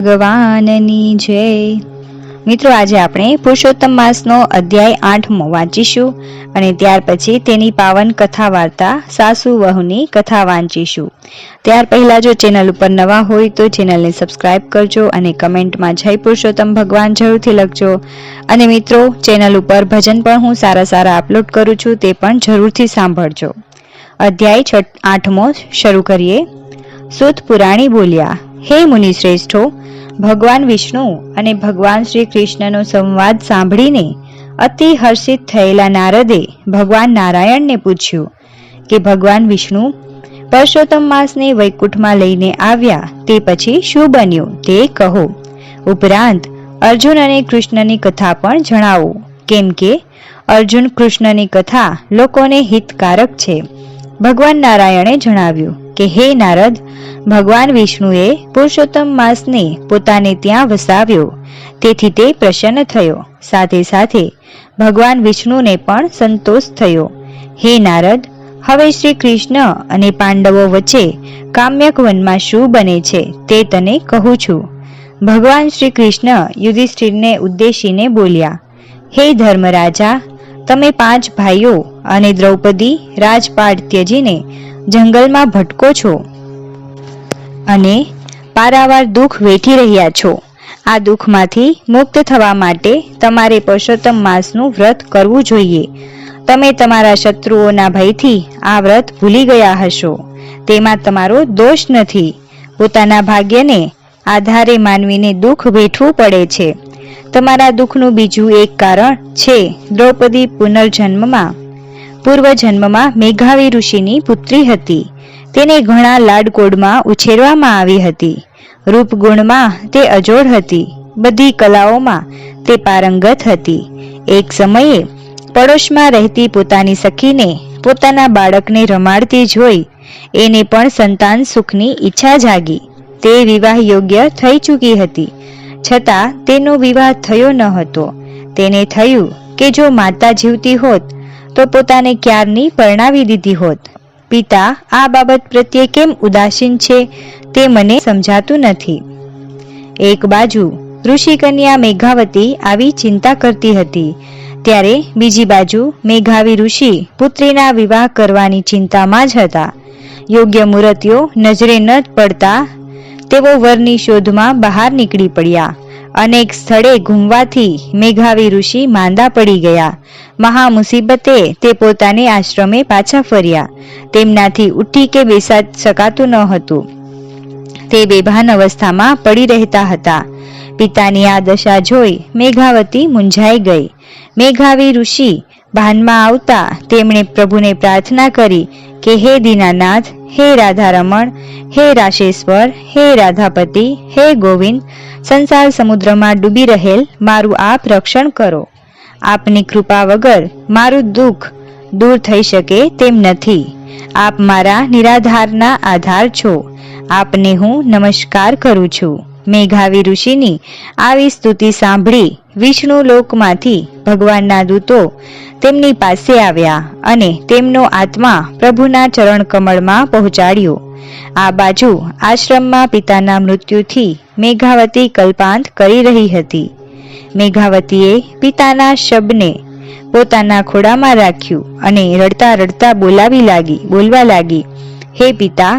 ભગવાનની જય। મિત્રો, આજે આપણે પુરુષોત્તમ માસનો અધ્યાય 8મો વાંચીશું અને ત્યાર પછી તેની પાવન કથા વાર્તા સાસુ વહુની કથા વાંચીશું। ત્યાર પહેલા જો ચેનલ ઉપર નવા હોય તો ચેનલને સબસ્ક્રાઇબ કરજો અને કમેન્ટમાં જય પુરુષોત્તમ ભગવાન જરૂરથી લખજો। અને મિત્રો, ચેનલ ઉપર ભજન પણ હું સારા અપલોડ કરું છું, તે પણ જરૂરથી સાંભળજો। અધ્યાય 8મો શરૂ કરીએ। સૂત પુરાણી બોલ્યા, હે મુનિ શ્રેષ્ઠો, ભગવાન વિષ્ણુ અને ભગવાન શ્રી કૃષ્ણનો સંવાદ સાંભળીને અતિ હર્ષિત થયેલા નારદે ભગવાન નારાયણને પૂછ્યું કે ભગવાન વિષ્ણુ પુરુષોત્તમ માસને વૈકુંઠમાં લઈને આવ્યા તે પછી શું બન્યું તે કહો। ઉપરાંત અર્જુન અને કૃષ્ણની કથા પણ જણાવો, કેમ કે અર્જુન કૃષ્ણની કથા લોકોને હિતકારક છે। ભગવાન નારાયણે જણાવ્યું કે હે નારદ, ભગવાન વિષ્ણુએ પુરુષોત્તમ માસને પોતાને ત્યાં વસાવ્યો, તેથી તે પ્રસન્ન થયો। સાથે સાથે ભગવાન વિષ્ણુને પણ સંતોષ થયો। હે નારદ, હવે શ્રી કૃષ્ણ અને પાંડવો વચ્ચે કામ્યક વનમાં શું બને છે તે તને કહું છું। ભગવાન શ્રી કૃષ્ણ યુધિષ્ઠિરને ઉદ્દેશીને બોલ્યા, હે ધર્મરાજા, તમે 5 ભાઈઓ અને દ્રૌપદી રાજપાટ ત્યજીને જંગલમાં ભટકો છો અને પારાવાર દુઃખ વેઠી રહ્યા છો। આ દુઃખમાંથી મુક્ત થવા માટે તમારે પુરુષોત્તમ માસનું વ્રત કરવું જોઈએ। તમે તમારા શત્રુઓના ભયથી આ વ્રત ભૂલી ગયા હશો, તેમાં તમારો દોષ નથી। પોતાના ભાગ્યને આધારે માનવીને દુઃખ વેઠવું પડે છે। તમારા દુઃખનું બીજું એક કારણ છે દ્રૌપદી પૂર્વજન્મમાં મેઘાવી ઋષિની પુત્રી હતી। તેને ઘણા લાડકોડમાં ઉછેરવામાં આવી હતી। રૂપગુણમાં તે અજોડ હતી, બધી કલાઓમાં તે પારંગત હતી। એક સમયે પડોશમાં રહેતી પોતાની સખીને પોતાના બાળકને રમાડતી જોઈ એને પણ સંતાન સુખની ઈચ્છા જાગી। તે વિવાહ યોગ્ય થઈ ચૂકી હતી, છતાં તેનો વિવાહ થયો ન હતો। તેને થયું કે જો માતા જીવતી હોત તો પોતાને ક્યારની પરણાવી દીધી હોત। પિતા આ બાબત પ્રત્યે કેમ ઉદાસીન છે તે મને સમજાતું નથી। એક બાજુ ઋષિકન્યા મેઘાવતી આવી ચિંતા કરતી હતી, ત્યારે બીજી બાજુ મેઘાવી ઋષિ પુત્રીના વિવાહ કરવાની ચિંતામાં જ હતા। યોગ્ય મુહૂર્તો નજરે ન પડતા તેઓ વરની શોધમાં બહાર નીકળી પડ્યા। અનેક સ્થળે ઘૂમવાથી મેઘાવી ઋષિ માંદા પડી ગયા। મહા મુસીબતે તે પોતાને આશ્રમે પાછા ફર્યા। તેમનાથી ઉઠી કે બેસા શકાતું ન હતું। તે બેભાન અવસ્થામાં પડી રહેતા હતા। પિતાની આ દશા જોઈ મેઘાવતી મૂંઝાઈ ગઈ। મેઘાવી ઋષિ ભાનમાં આવતા તેમણે પ્રભુને પ્રાર્થના કરી કે હે દીનાનાથ, હે રાધારમણ, હે રાશેશ્વર, હે રાધાપતિ, હે ગોવિંદ, સંસાર સમુદ્રમાં ડૂબી રહેલ મારું આપ રક્ષણ કરો। આપની કૃપા વગર મારું દુઃખ દૂર થઈ શકે તેમ નથી। આપ મારા નિરાધારના આધાર છો। આપને હું નમસ્કાર કરું છું। મેઘાવી ઋષિની આવી સ્તુતિ સાંભળી વિષ્ણુ લોકમાંથી ભગવાનના દૂતો તેમની પાસે આવ્યા અને તેમનો આત્મા પ્રભુના ચરણ કમળમાં પહોંચાડ્યો। આ બાજુ આશ્રમમાં પિતાના મૃત્યુથી મેઘાવતી કલ્પાંત કરી રહી હતી। મેઘાવતીએ પિતાના શબને પોતાના ખોળામાં રાખ્યું અને રડતા રડતા બોલવા લાગી, હે પિતા,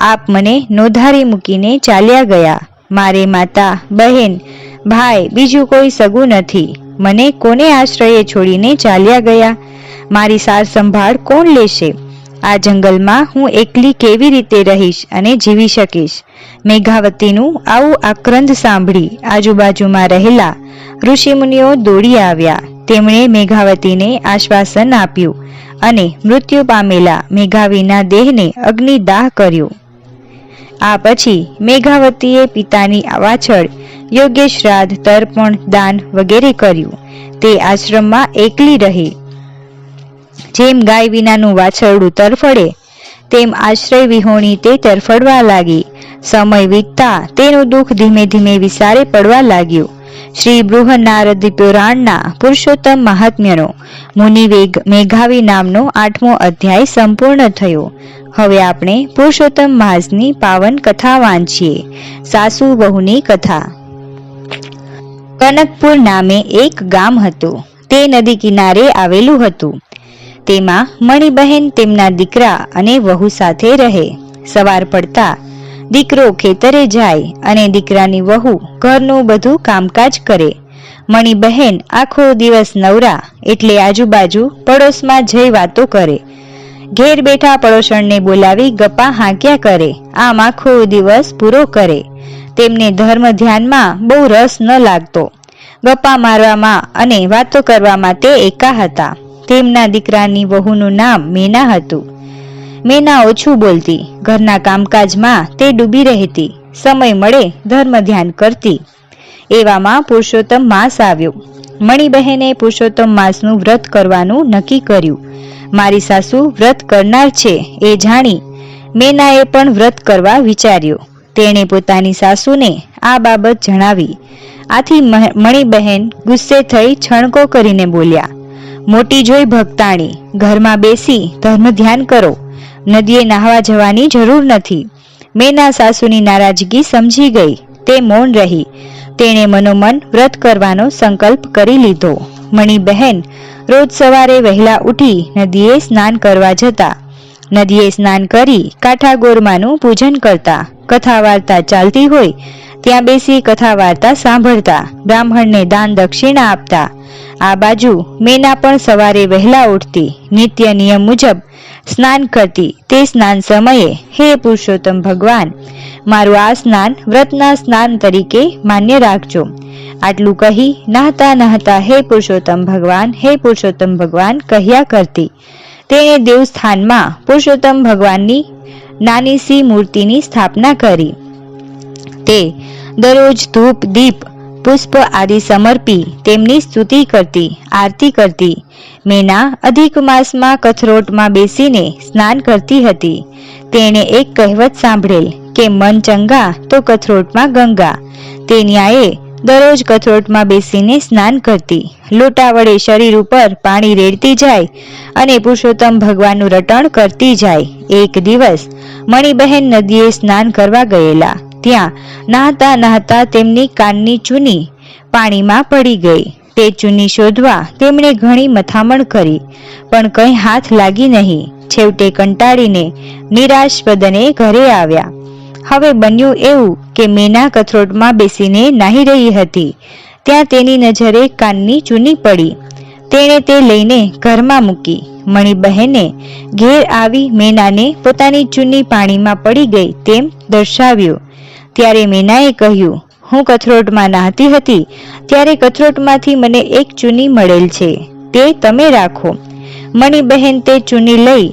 આપ મને નોધારી મૂકીને ચાલ્યા ગયા। મારે માતા, બહેન, ભાઈ બીજું કોઈ સગું નથી। મને કોને આશ્રયે છોડીને ચાલ્યા ગયા? મારી સાર સંભાળ કોણ લેશે? આ જંગલમાં હું એકલી કેવી રીતે રહીશ અને જીવી શકીશ? મેઘાવતીનું આવું આક્રંદ સાંભળી આજુબાજુમાં રહેલા ઋષિમુનિઓ દોડી આવ્યા। તેમણે મેઘાવતીને આશ્વાસન આપ્યું અને મૃત્યુ પામેલા મેઘાવીના દેહને અગ્નિદાહ કર્યો। આ પછી મેઘાવતીએ પિતાની પાછળ યોગ્ય શ્રાદ્ધ, તર્પણ, દાન વગેરે કર્યું। તે આશ્રમમાં એકલી રહી। જેમ ગાય વિનાનું વાછરડું તરફડે તેમ આશ્રય વિહોણી તે તરફડવા લાગી। સમય વીતતા તેનું દુઃખ ધીમે ધીમે વિસારે પડવા લાગ્યું। શ્રી બૃહનારદ પુરાણના પુરુષોત્તમ મહાત્મ્યનો મુનિ મેઘાવી નામનો 8મો અધ્યાય સંપૂર્ણ થયો. હવે આપણે પુરુષોત્તમ માસની પાવન કથા વાંચીએ. સાસુ વહુની કથા. કનકપુર નામે એક ગામ હતું. તે નદી કિનારે આવેલું હતું. તેમાં મણિબહેન તેમના દીકરા અને વહુ સાથે રહે. સવાર પડતા દીકરો ખેતરે જાય અને દીકરાની વહુ ઘરનું બધું કામકાજ કરે. મણિબહેન આખો દિવસ નવરા એટલે આજુબાજુ પડોશમાં જઈ વાતો કરે. ઘેર બેઠા પડોશણને બોલાવી ગપ્પા હાંક્યા કરે. આમ આખો દિવસ પૂરો કરે. તેમને ધર્મ ધ્યાનમાં બહુ રસ ન લાગતો. ગપ્પા મારવામાં અને વાતો કરવામાં તે એકા હતા. તેમના દીકરાની વહુનું નામ મેના હતું. મેના ઓછું બોલતી, ઘરના કામકાજમાં તે ડૂબી રહેતી, સમય મળે ધર્મ ધ્યાન કરતી. એવામાં પુરુષોત્તમ માસ આવ્યો. મણિબહેને પુરુષોત્તમ માસનું વ્રત કરવાનું નક્કી કર્યું. મારી સાસુ વ્રત કરનાર છે એ જાણી મેનાએ પણ વ્રત કરવા વિચાર્યું. તેણે પોતાની સાસુને આ બાબત જણાવી. આથી મણિબહેન ગુસ્સે થઈ છણકો કરીને બોલ્યા, મોટી જોઈ ભક્તાણી, ઘરમાં બેસી ધર્મ ધ્યાન કરો. નદીએ નાહવા જવાની જરૂર નથી. મેના સાસુની નારાજગી સમજી ગઈ. તે મૌન રહી. તેણે મનોમન વ્રત કરવાનો સંકલ્પ કરી લીધો. મણિબહેન રોજ સવારે વહેલા ઉઠી નદીએ સ્નાન કરવા જતા. નદીએ સ્નાન કરી કાંઠા ગોરમાનું પૂજન કરતા. કથા વાર્તા ચાલતી હોય ત્યાં બેસી કથા વાર્તા સાંભળતા. બ્રાહ્મણને દાન દક્ષિણા આપતા. આ બાજુ મેના પણ સવારે વહેલા ઉઠતી, નિત્ય નિયમ મુજબ સ્નાન કરતી. તે સ્નાન સમયે, હે પુરુષોત્તમ ભગવાન, મારું આ સ્નાન વ્રતના સ્નાન તરીકે માન્ય રાખજો. આટલું કહી નહાતા નહાતા હે પુરુષોત્તમ ભગવાન, હે પુરુષોત્તમ ભગવાન કહ્યા કરતી. તેણે દેવસ્થાનમાં પુરુષોત્તમ ભગવાનની નાની સી મૂર્તિની સ્થાપના કરી. તે દરરોજ ધૂપ દીપ પુષ્પ આદિ સમર્પી તેમની સ્તુતિ કરતી, આરતી કરતી. મેના અધિક માસમાં કથરોટમાં બેસીને સ્નાન કરતી હતી. તેણે એક કહેવત સાંભળેલ કે મન ચંગા તો કથરોટમાં ગંગા. તે ન્યાયે દરરોજ કથરોટમાં બેસીને સ્નાન કરતી. લોટા વડે શરીર ઉપર પાણી રેડતી જાય અને પુરુષોત્તમ ભગવાનનું રટણ કરતી જાય. એક દિવસ મણિબહેન નદીએ સ્નાન કરવા ગયેલા. ત્યાં નહાતા નહાતા તેમની કાનની ચૂની પાણીમાં પડી ગઈ. તે ચૂની શોધવા તેમણે ઘણી મથામણ કરી, પણ કંઈ હાથ લાગી નહીં. છેવટે કંટાળીને નિરાશ બદને ઘરે આવ્યા. હવે બન્યું એવું કે મેના કથરોટમાં બેસીને નાહી રહી હતી. ત્યાં તેની નજરે કાનની ચૂની પડી. તેણે તે લઈને ઘરમાં મૂકી. મણિબહેને ઘેર આવી મેનાને પોતાની ચૂની પાણીમાં પડી ગઈ તેમ દર્શાવ્યું. ત્યારે મેનાએ કહ્યું, હું કથરોટમાં નહાતી હતી ત્યારે કથરોટમાંથી મને એક ચૂની મળેલ છે, તે તમે રાખો. મણિબહેન તે ચૂની લઈ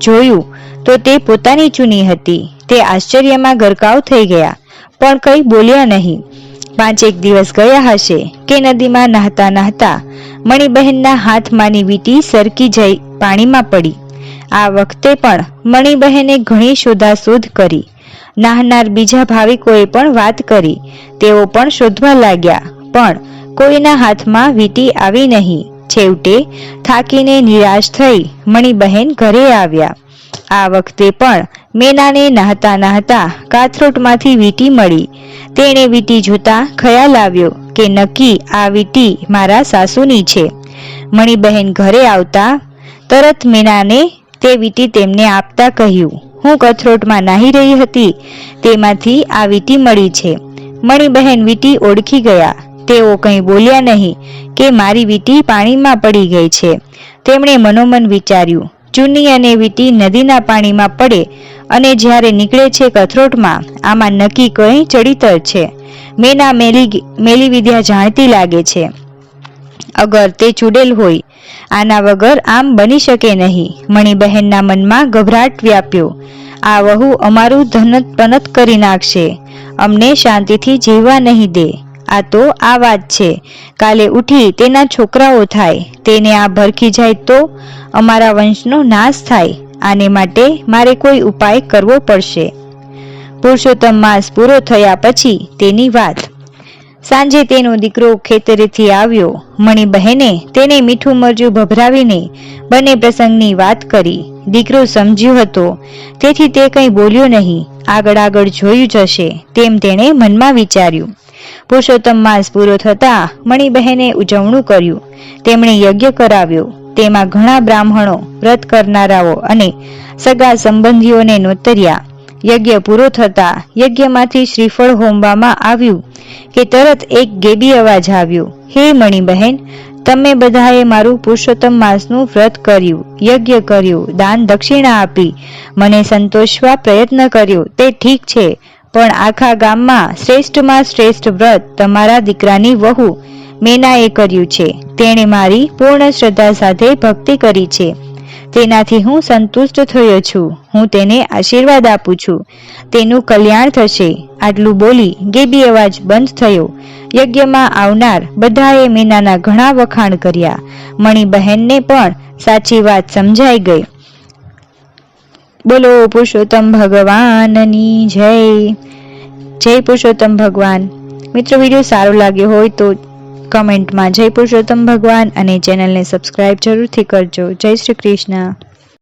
જોયું તો તે પોતાની ચૂની હતી. તે આશ્ચર્યમાં ગરકાવ થઈ ગયા, પણ કંઈ બોલ્યા નહીં. 5 દિવસ ગયા હશે કે નદીમાં નહાતા નહાતા મણિબહેનના હાથમાંની વીંટી સરકી જઈ પાણીમાં પડી. આ વખતે પણ મણિબહેને ઘણી શોધાશોધ કરી. નાહનાર બીજા ભાવિકોએ પણ વાત કરી. તેઓ પણ શોધવા લાગ્યા, પણ કોઈના હાથમાં વીંટી આવી નહીં. છેવટે થાકીને નિરાશ થઈ મણિબહેન ઘરે આવ્યા. આ વખતે પણ મેનાને નહાતા નહાતા કાથરોટમાંથી વીંટી મળી. તેણે વીંટી જોતા ખ્યાલ આવ્યો કે નક્કી આ વીંટી મારા સાસુની છે. મણિબહેન ઘરે આવતા તરત મેનાને તે વીંટી તેમને આપતા કહ્યું, હું કથરોટમાં નાહી રહી હતી તેમાંથી આ વીંટી મળી છે. મણિબહેન વીંટી ઓળખી ગયા. તેઓ કંઈ બોલ્યા નહીં કે મારી વીંટી પાણીમાં પડી ગઈ છે. તેમણે મનોમન વિચાર્યું, ચૂની અને વીંટી નદીના પાણીમાં પડે અને જ્યારે નીકળે છે કથરોટમાં, આમાં નક્કી કંઈ ચડિતર છે. મેના મેલી વિદ્યા જાણતી લાગે છે. અગર તે ચૂડેલ હોય, આના વગર આમ બની શકે નહીં. મણિબહેનના મનમાં ગભરાટ વ્યાપ્યો. આ વહુ અમારું ધનત પનત કરી નાખશે, અમને શાંતિથી જીવવા નહીં દે. આ તો આ વાત છે, કાલે ઉઠી તેના છોકરાઓ થાય, તેને આ ભરખી જાય તો અમારા વંશનો નાશ થાય. આને માટે મારે કોઈ ઉપાય કરવો પડશે. પુરુષોત્તમ માસ પૂરો થયા પછી તેની વાત. સાંજે તેનો દીકરો ખેતરેથી આવ્યો. મણી બહેને તેને મીઠું મરચું ભભરાવીને બંને પ્રસંગની વાત કરી. દીકરો સમજ્યો હતો, તેથી તે કંઈ બોલ્યો નહીં. આગળ જોયું જશે તેમ તેણે મનમાં વિચાર્યું. પુરુષોત્તમ માસ પૂરો થતા મણી બહેને ઉજવણું કર્યું. તેમણે યજ્ઞ કરાવ્યો. તેમાં ઘણા બ્રાહ્મણો, વ્રત કરનારાઓ અને સગા સંબંધીઓને નોતર્યા. યજ્ઞ પૂરો થતા યજ્ઞમાંથી શ્રીફળ હોમવામાં આવ્યું કે તરત એક ગેબી અવાજ આવ્યો. હે મણી બહેન, તમે બધાએ મારું પુરુષોત્તમ માસનું વ્રત કર્યું, યજ્ઞ કર્યું, દાન દક્ષિણા આપી, મને સંતોષવા પ્રયત્ન કર્યો તે ઠીક છે, પણ આખા ગામમાં શ્રેષ્ઠમાં શ્રેષ્ઠ વ્રત તમારા દીકરાની વહુ મેનાએ કર્યું છે. તેણે મારી પૂર્ણ શ્રદ્ધા સાથે ભક્તિ કરી છે. તેનાથી હું સંતુષ્ટ થયો છું. હું તેને આશીર્વાદ આપું છું. તેનું કલ્યાણ થશે. આટલું બોલી ગેબી અવાજ બંધ થયો. યજ્ઞમાં આવનાર બધાએ મીનાના ઘણા વખાણ કર્યા. મણી બહેનને પણ સાચી વાત સમજાઈ ગઈ. બોલો પુરુષોત્તમ ભગવાનની જય. જય પુરુષોત્તમ ભગવાન. મિત્રો, વિડીયો સારો લાગ્યો હોય તો કમેન્ટમાં જય પુરુષોત્તમ ભગવાન અને ચેનલને સબસ્ક્રાઇબ જરૂરથી કરજો. જય શ્રી કૃષ્ણ.